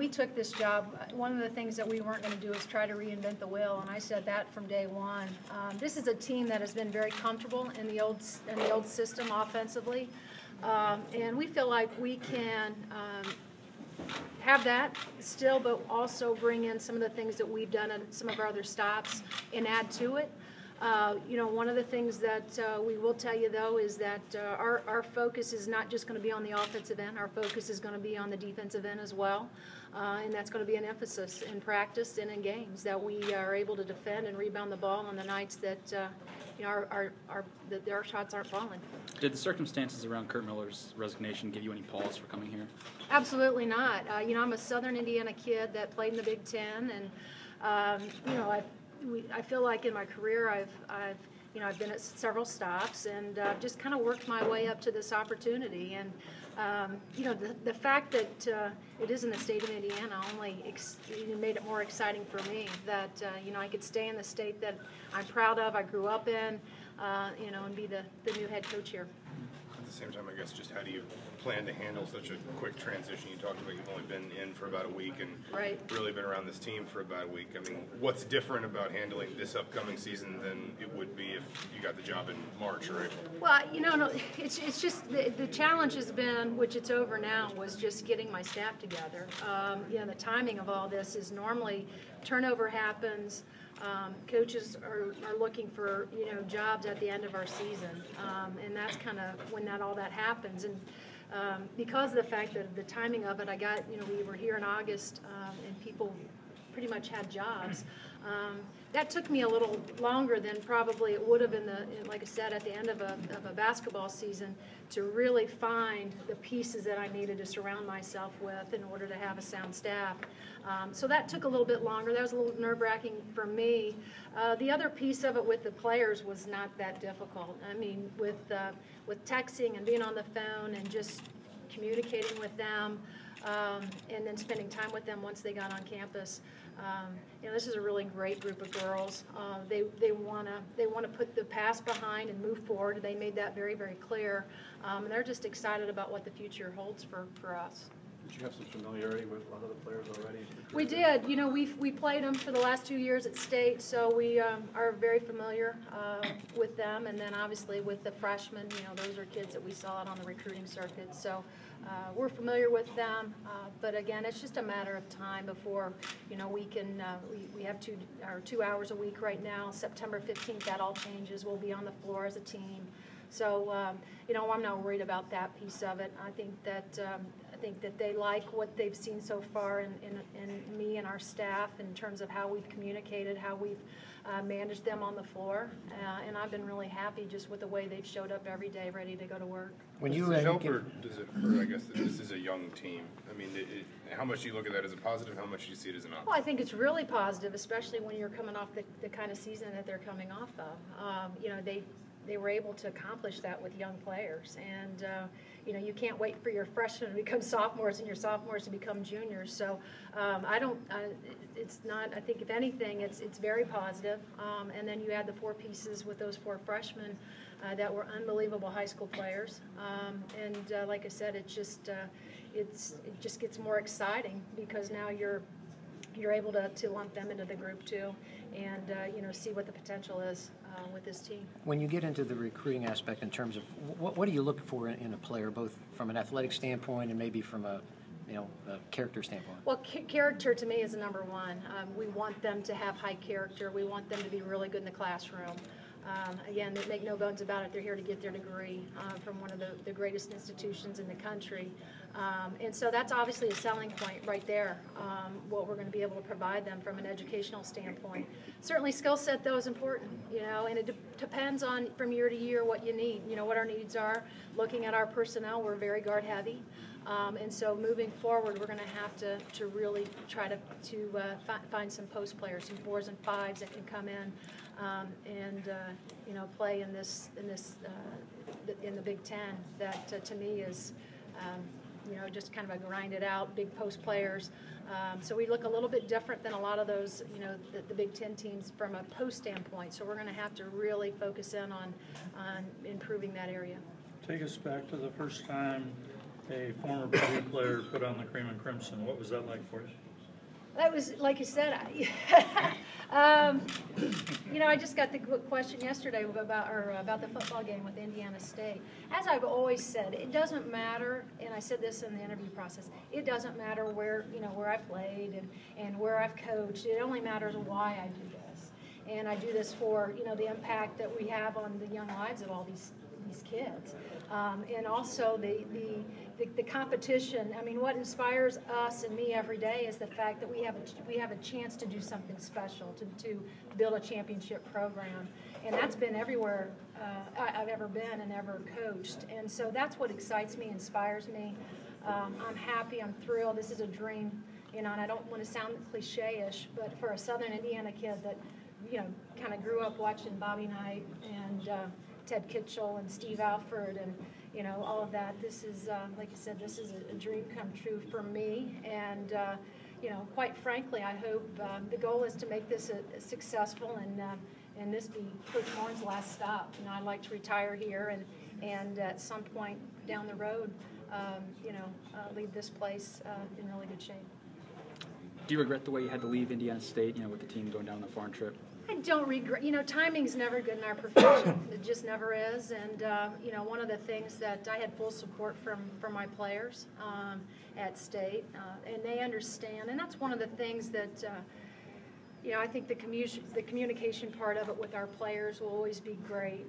we took this job, one of the things that we weren't going to do is try to reinvent the wheel, and I said that from day one. This is a team that has been very comfortable in the old system offensively, and we feel like we can have that still, but also bring in some of the things that we've done at some of our other stops and add to it. One of the things that we will tell you, though, is that our focus is not just going to be on the offensive end. Our focus is going to be on the defensive end as well, and that's going to be an emphasis in practice and in games, that we are able to defend and rebound the ball on the nights that our shots aren't falling. Did the circumstances around Kurt Miller's resignation give you any pause for coming here? Absolutely not. I'm a Southern Indiana kid that played in the Big Ten, and I feel like in my career I've been at several stops and just kind of worked my way up to this opportunity. And the fact that it is in the state of Indiana only made it more exciting for me that I could stay in the state that I'm proud of, I grew up in, and be the new head coach here. At the same time, I guess, just how do you plan to handle such a quick transition? You talked about you've only been in for about a week and really been around this team for about a week. I mean, what's different about handling this upcoming season than it would be if you got the job in March or April? Well, it's just the challenge has been, which it's over now, was just getting my staff together. The timing of all this is normally turnover happens. Coaches are looking for jobs at the end of our season, and that's kind of when all that happens. And because of the fact that the timing of it, we were here in August, and people pretty much had jobs. That took me a little longer than probably it would have like I said, at the end of a basketball season, to really find the pieces that I needed to surround myself with in order to have a sound staff. So that took a little bit longer. That was a little nerve-wracking for me. The other piece of it with the players was not that difficult. I mean, with texting and being on the phone and just communicating with them, and then spending time with them once they got on campus. This is a really great group of girls. They want to put the past behind and move forward. They made that very, very clear, and they're just excited about what the future holds for us. Did you have some familiarity with a lot of the players already? We did. We played them for the last 2 years at state, so we are very familiar with them. And then obviously with the freshmen, those are kids that we saw out on the recruiting circuit. So we're familiar with them. But again, it's just a matter of time before we can. We have 2 hours a week right now. September 15th, that all changes. We'll be on the floor as a team. So I'm not worried about that piece of it. I think that they like what they've seen so far in me and our staff in terms of how we've communicated, how we've managed them on the floor, and I've been really happy just with the way they've showed up every day ready to go to work. When you help, or does it hurt, I guess, that this is a young team? I mean, how much do you look at that as a positive? How much do you see it as an opposite? Well, I think it's really positive, especially when you're coming off the kind of season that they're coming off of. They were able to accomplish that with young players, and you can't wait for your freshmen to become sophomores and your sophomores to become juniors. So it's not. I think if anything, it's very positive. And then you add the 4 pieces with those 4 freshmen that were unbelievable high school players, and like I said, it just gets more exciting because now you're able to lump them into the group too, and see what the potential is with this team. When you get into the recruiting aspect in terms of what do you look for in a player, both from an athletic standpoint and maybe from a character standpoint? Well, character to me is the number one. We want them to have high character. We want them to be really good in the classroom. Again, they make no bones about it. They're here to get their degree from one of the greatest institutions in the country. And so that's obviously a selling point right there, what we're going to be able to provide them from an educational standpoint. Certainly skill set, though, is important, and it depends on from year to year what you need, what our needs are. Looking at our personnel, we're very guard heavy. And so moving forward, we're going to have to really try to find some post players, some 4s and 5s that can come in and play in in the Big Ten. That to me is just kind of a grinded out big post players. So we look a little bit different than a lot of those the Big Ten teams from a post standpoint. So we're going to have to really focus in on improving that area. Take us back to the first time A former Purdue player put on the cream and crimson. What was that like for you? That was, like you said, you know, I just got the question yesterday about the football game with Indiana State. As I've always said, it doesn't matter, and I said this in the interview process, it doesn't matter where I played and where I've coached. It only matters why I do this. And I do this for, the impact that we have on the young lives of all these kids. And also the competition. I mean, what inspires us and me every day is the fact that we have a chance to do something special, to build a championship program. And that's been everywhere I've ever been and ever coached. And so that's what excites me, inspires me. I'm happy, I'm thrilled. This is a dream, and I don't want to sound cliche-ish, but for a Southern Indiana kid that, kind of grew up watching Bobby Knight and Ted Kitchell and Steve Alford and, all of that. This is, like I said, this is a dream come true for me. And, quite frankly, I hope the goal is to make this a successful and this be Coach Moren's last stop. I'd like to retire here and at some point down the road, leave this place in really good shape. Do you regret the way you had to leave Indiana State, with the team going down on the foreign trip? I don't regret. Timing's never good in our profession. It just never is. And one of the things that I had full support from my players at State, and they understand. And that's one of the things that I think the communication part of it with our players will always be great.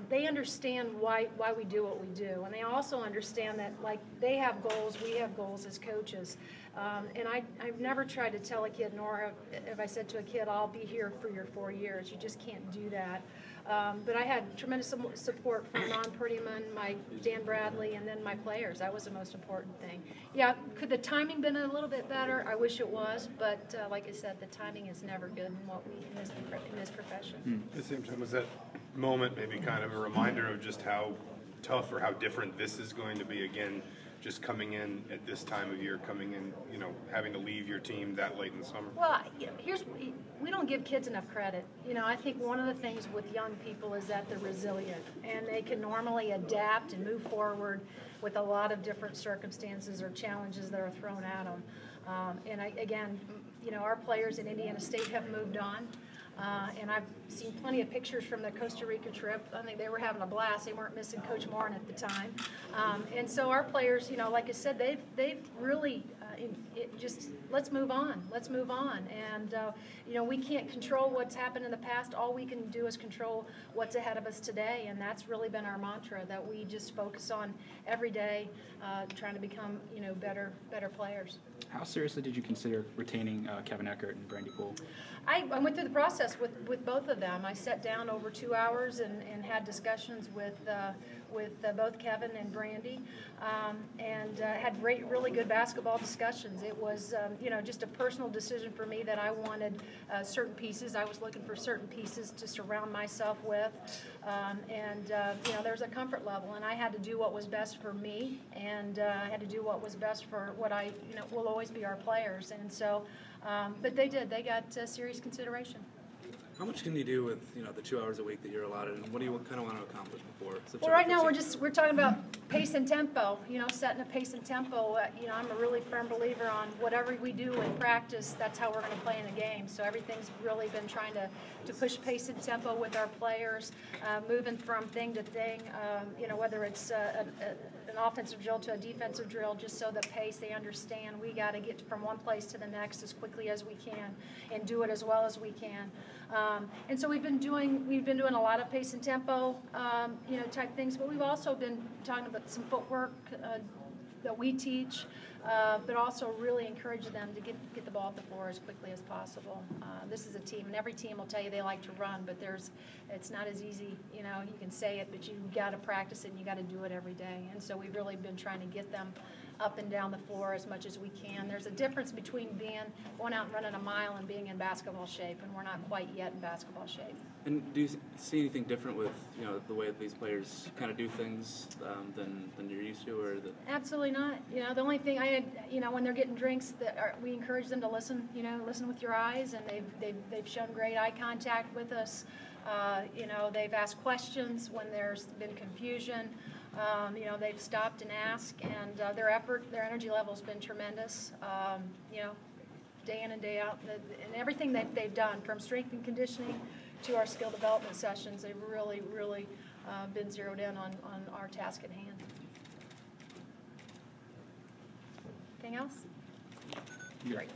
They understand why we do what we do, and they also understand that they have goals, we have goals as coaches. And I've never tried to tell a kid, nor have I said to a kid, I'll be here for your 4 years. You just can't do that. But I had tremendous support from Ron Prettyman, Dan Bradley, and then my players. That was the most important thing. Yeah, could the timing been a little bit better? I wish it was, but like I said, the timing is never good in this profession. At the same time, was that moment maybe kind of a reminder of just how tough or how different this is going to be again? Just coming in at this time of year, having to leave your team that late in the summer? Well, we don't give kids enough credit. I think one of the things with young people is that they're resilient, and they can normally adapt and move forward with a lot of different circumstances or challenges that are thrown at them. Our players in Indiana State have moved on. And I've seen plenty of pictures from the Costa Rica trip. I think they were having a blast. They weren't missing Coach Moren at the time. And so our players, like I said, they've really just let's move on. Let's move on. And we can't control what's happened in the past. All we can do is control what's ahead of us today. And that's really been our mantra, that we just focus on every day, trying to become better players. How seriously did you consider retaining Kevin Eckert and Brandy Poole? I went through the process with both of them. I sat down over 2 hours and had discussions with both Kevin and Brandy, and had really good basketball discussions. It was just a personal decision for me that I wanted certain pieces. I was looking for certain pieces to surround myself with, there's a comfort level, and I had to do what was best for me, and I had to do what was best for what I will always be our players. And so. But they did. They got serious consideration. How much can you do with the 2 hours a week that you're allotted, and what do you kind of want to accomplish before? Well, right now we're talking about pace and tempo. Setting a pace and tempo. I'm a really firm believer on whatever we do in practice, that's how we're going to play in the game. So everything's really been trying to push pace and tempo with our players, moving from thing to thing. Whether it's an offensive drill to a defensive drill, just so the pace, they understand we got to get from one place to the next as quickly as we can and do it as well as we can. And so we've been doing a lot of pace and tempo, type things, but we've also been talking about some footwork that we teach, but also really encourage them to get the ball off the floor as quickly as possible. This is a team, and every team will tell you they like to run, but it's not as easy. You can say it, but you got to practice it and you got to do it every day. And so we've really been trying to get them up and down the floor as much as we can. There's a difference between going out and running a mile and being in basketball shape, and we're not quite yet in basketball shape. And do you see anything different with the way that these players kind of do things than you're used to, or the? Absolutely not. The only thing I had, when they're getting drinks, we encourage them to listen. Listen with your eyes, and they've shown great eye contact with us. They've asked questions when there's been confusion. You know, they've stopped and asked, and their effort, their energy level's been tremendous. You know, day in and day out, and everything they've done, from strength and conditioning to our skill development sessions, they've really, really been zeroed in on our task at hand. Anything else? Great.